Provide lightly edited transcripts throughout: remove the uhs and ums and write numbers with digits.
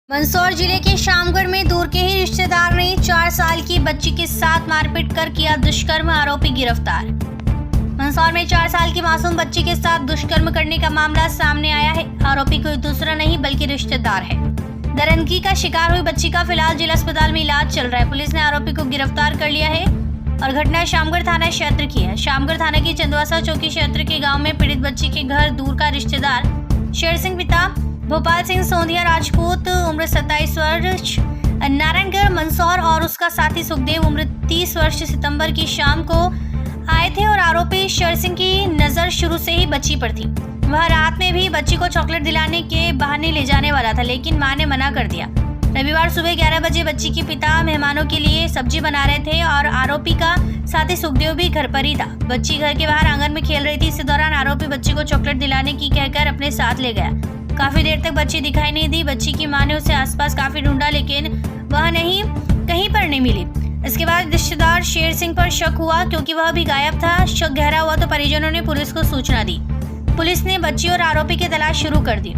मंदसौर जिले के शामगढ़ में दूर के ही रिश्तेदार ने 4 साल की बच्ची के साथ मारपीट कर किया दुष्कर्म, आरोपी गिरफ्तार। मंदसौर में 4 साल की मासूम बच्ची के साथ दुष्कर्म करने का मामला सामने आया है। आरोपी कोई दूसरा नहीं बल्कि रिश्तेदार है। दरिंदगी का शिकार हुई बच्ची का फिलहाल जिला अस्पताल में इलाज चल रहा है। पुलिस ने आरोपी को गिरफ्तार कर लिया है और घटना शामगढ़ थाना क्षेत्र की है। शामगढ़ थाना की चंदवासा चौकी क्षेत्र के गाँव में पीड़ित बच्ची के घर दूर का रिश्तेदार शेर सिंह पिता भोपाल सिंह सोंधिया राजपूत उम्र 27 वर्ष नारायणगढ़ मंदसौर और उसका साथी सुखदेव उम्र 30 वर्ष सितंबर की शाम को आए थे और आरोपी शेर सिंह की नजर शुरू से ही बच्ची पर थी। वह रात में भी बच्ची को चॉकलेट दिलाने के बहाने ले जाने वाला था, लेकिन मां ने मना कर दिया। रविवार सुबह 11 बजे बच्ची के पिता मेहमानों के लिए सब्जी बना रहे थे और आरोपी का साथी सुखदेव भी घर पर ही था। बच्ची घर के बाहर आंगन में खेल रही थी। इसी दौरान आरोपी बच्ची को चॉकलेट दिलाने की कहकर अपने साथ ले गया। काफी देर तक बच्ची दिखाई नहीं दी। बच्ची की मां ने उसे आसपास काफी ढूंढा, लेकिन वह कहीं पर नहीं मिली। इसके बाद रिश्तेदार शेर सिंह पर शक हुआ क्योंकि वह भी गायब था। शक गहरा हुआ तो परिजनों ने पुलिस को सूचना दी। पुलिस ने बच्ची और आरोपी की तलाश शुरू कर दी।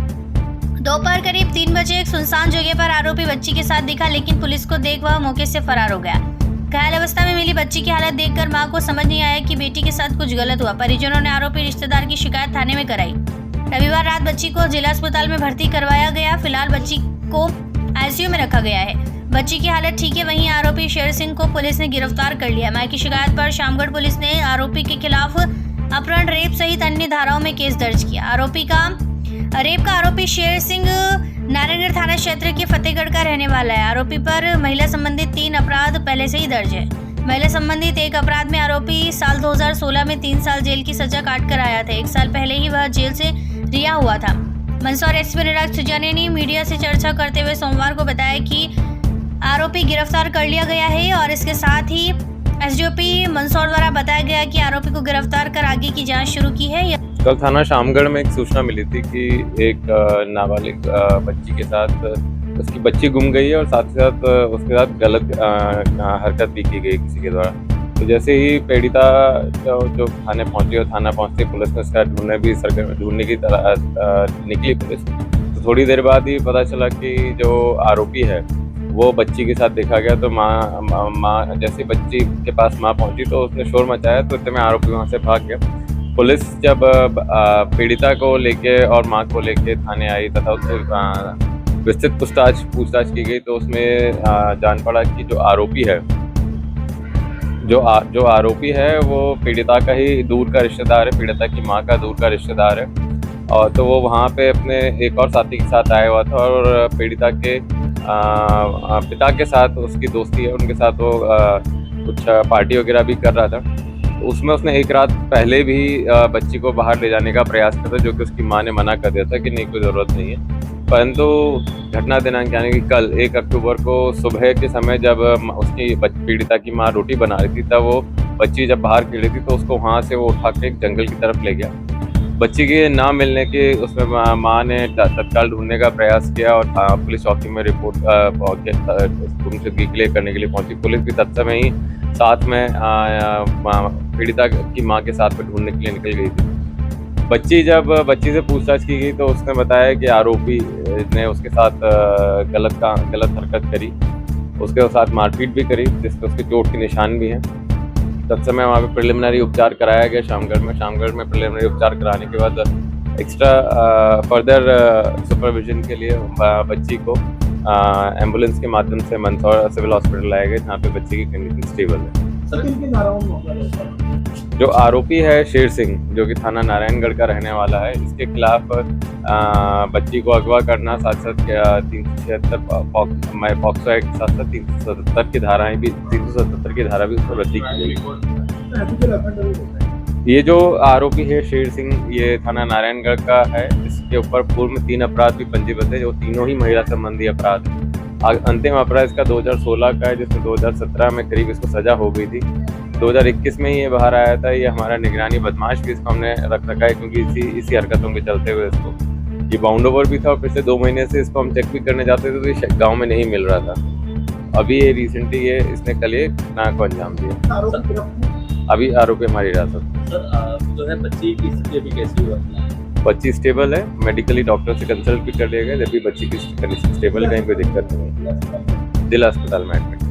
दोपहर करीब 3 बजे एक सुनसान जगह पर आरोपी बच्ची के साथ दिखा, लेकिन पुलिस को देख वह मौके से फरार हो गया। घायल अवस्था में मिली बच्ची की हालत देखकर मां को समझ नहीं आया कि बेटी के साथ कुछ गलत हुआ। परिजनों ने आरोपी रिश्तेदार की शिकायत थाने में कराई। रविवार रात बच्ची को जिला अस्पताल में भर्ती करवाया गया। फिलहाल बच्ची को आईसीयू में रखा गया है। बच्ची की हालत ठीक है। वहीं आरोपी शेर सिंह को पुलिस ने गिरफ्तार कर लिया। मां की शिकायत पर शामगढ़ पुलिस ने आरोपी के खिलाफ अपहरण, रेप सहित अन्य धाराओं में केस दर्ज किया। रेप का आरोपी शेर सिंह नारायणगढ़ थाना क्षेत्र के फतेहगढ़ का रहने वाला है। आरोपी पर महिला संबंधित 3 अपराध पहले से ही दर्ज है। महिला संबंधित एक अपराध में आरोपी साल 2016 में 3 साल जेल की सजा काट कर आया था। 1 साल पहले ही वह जेल से रिहा हुआ था। मंदसौर एसपी अनुराग सुजाने ने मीडिया से चर्चा करते हुए सोमवार को बताया कि आरोपी गिरफ्तार कर लिया गया है और इसके साथ ही एसडीओपी मंदसौर द्वारा बताया गया कि आरोपी को गिरफ्तार कर आगे की जांच शुरू की है। कल थाना शामगढ़ में एक सूचना मिली थी कि एक नाबालिग बच्ची के साथ उसकी बच्ची गुम गई है और साथ ही साथ उसके साथ गलत हरकत भी की गई किसी के द्वारा। तो जैसे ही पीड़िता जो थाने पहुंची और थाना पहुंचती पुलिस ने उसका ढूंढने की तरह निकली पुलिस। तो थोड़ी देर बाद ही पता चला कि जो आरोपी है वो बच्ची के साथ देखा गया। तो माँ जैसे बच्ची के पास माँ पहुंची तो उसने शोर मचाया, तो इतने में आरोपी वहाँ से भाग गया। पुलिस जब पीड़िता को लेके और माँ को लेके थाने आई तथा उससे विस्तृत पूछताछ की गई, तो उसमें जान पड़ा कि जो आरोपी है वो पीड़िता का ही दूर का रिश्तेदार है, पीड़िता की माँ का दूर का रिश्तेदार है। और तो वो वहाँ पे अपने एक और साथी के साथ आया हुआ था और पीड़िता के पिता के साथ उसकी दोस्ती है, उनके साथ वो कुछ पार्टी वगैरह भी कर रहा था। तो उसमें उसने एक रात पहले भी बच्ची को बाहर ले जाने का प्रयास किया था, जो कि उसकी माँ ने मना कर दिया था कि नहीं, कोई ज़रूरत नहीं है। परंतु घटना दिनांक यानी कि कल 1 अक्टूबर को सुबह के समय जब उसकी पीड़िता की माँ रोटी बना रही थी, तब वो बच्ची जब बाहर खेल रही थी तो उसको वहाँ से वो उठा के एक जंगल की तरफ ले गया। बच्ची के ना मिलने के उसमें माँ ने तत्काल ढूंढने का प्रयास किया और पुलिस चौकी में रिपोर्ट गुमशुदगी क्लियर करने के लिए पहुंची। पुलिस भी तत्समय ही साथ में पीड़िता की माँ के साथ में ढूंढने के लिए निकल गई थी। बच्ची से पूछताछ की गई तो उसने बताया कि आरोपी ने उसके साथ गलत हरकत करी, उसके साथ मारपीट भी करी, जिससे उसके चोट के निशान भी हैं। तत्समय वहाँ पे प्रिलिमिनरी उपचार कराया गया शामगढ़ में प्रिलिमिनरी उपचार कराने के बाद एक्स्ट्रा फर्दर सुपरविजन के लिए बच्ची को एम्बुलेंस के माध्यम से मंदसौर सिविल हॉस्पिटल लाया गया, जहाँ पे बच्ची की कंडीशन स्टेबल है। जो आरोपी है शेर सिंह, जो कि थाना नारायणगढ़ का रहने वाला है, इसके खिलाफ बच्ची को अगवा करना, साथ साथ 376 पॉक्सो एक्ट के साथ साथ 377 की धाराएं भी 377 की धारा भी उसको रद्दी की गई। ये जो आरोपी है शेर सिंह, ये थाना नारायणगढ़ का है। इसके ऊपर पूर्व में 3 अपराध भी पंजीबद्ध है, जो तीनों ही महिला संबंधी अपराध है। अंतिम अपराध इसका 2016 का है, जिसमें 2017 में करीब इसको सजा हो गई थी। 2021 में ही ये बाहर आया था। ये हमारा निगरानी बदमाश भी इसको हमने रख रखा है, क्योंकि इसी हरकतों के चलते हुए इसको ये बाउंड ओवर भी था और पिछले 2 महीने से इसको हम चेक भी करने जाते थे तो ये गाँव में नहीं मिल रहा था। अभी ये रिसेंटली इसने कल ये घटना को अंजाम दिया। अभी आरोपी हमारी हिरासत। सर जो है बच्ची की स्थिति अभी कैसी हुआ? बच्ची स्टेबल है, मेडिकली डॉक्टर से कंसल्ट भी कर लिया गया, जब भी बच्ची की कंडीशन स्टेबल है, कहीं कोई दिक्कत नहीं है, जिला अस्पताल में एडमिट।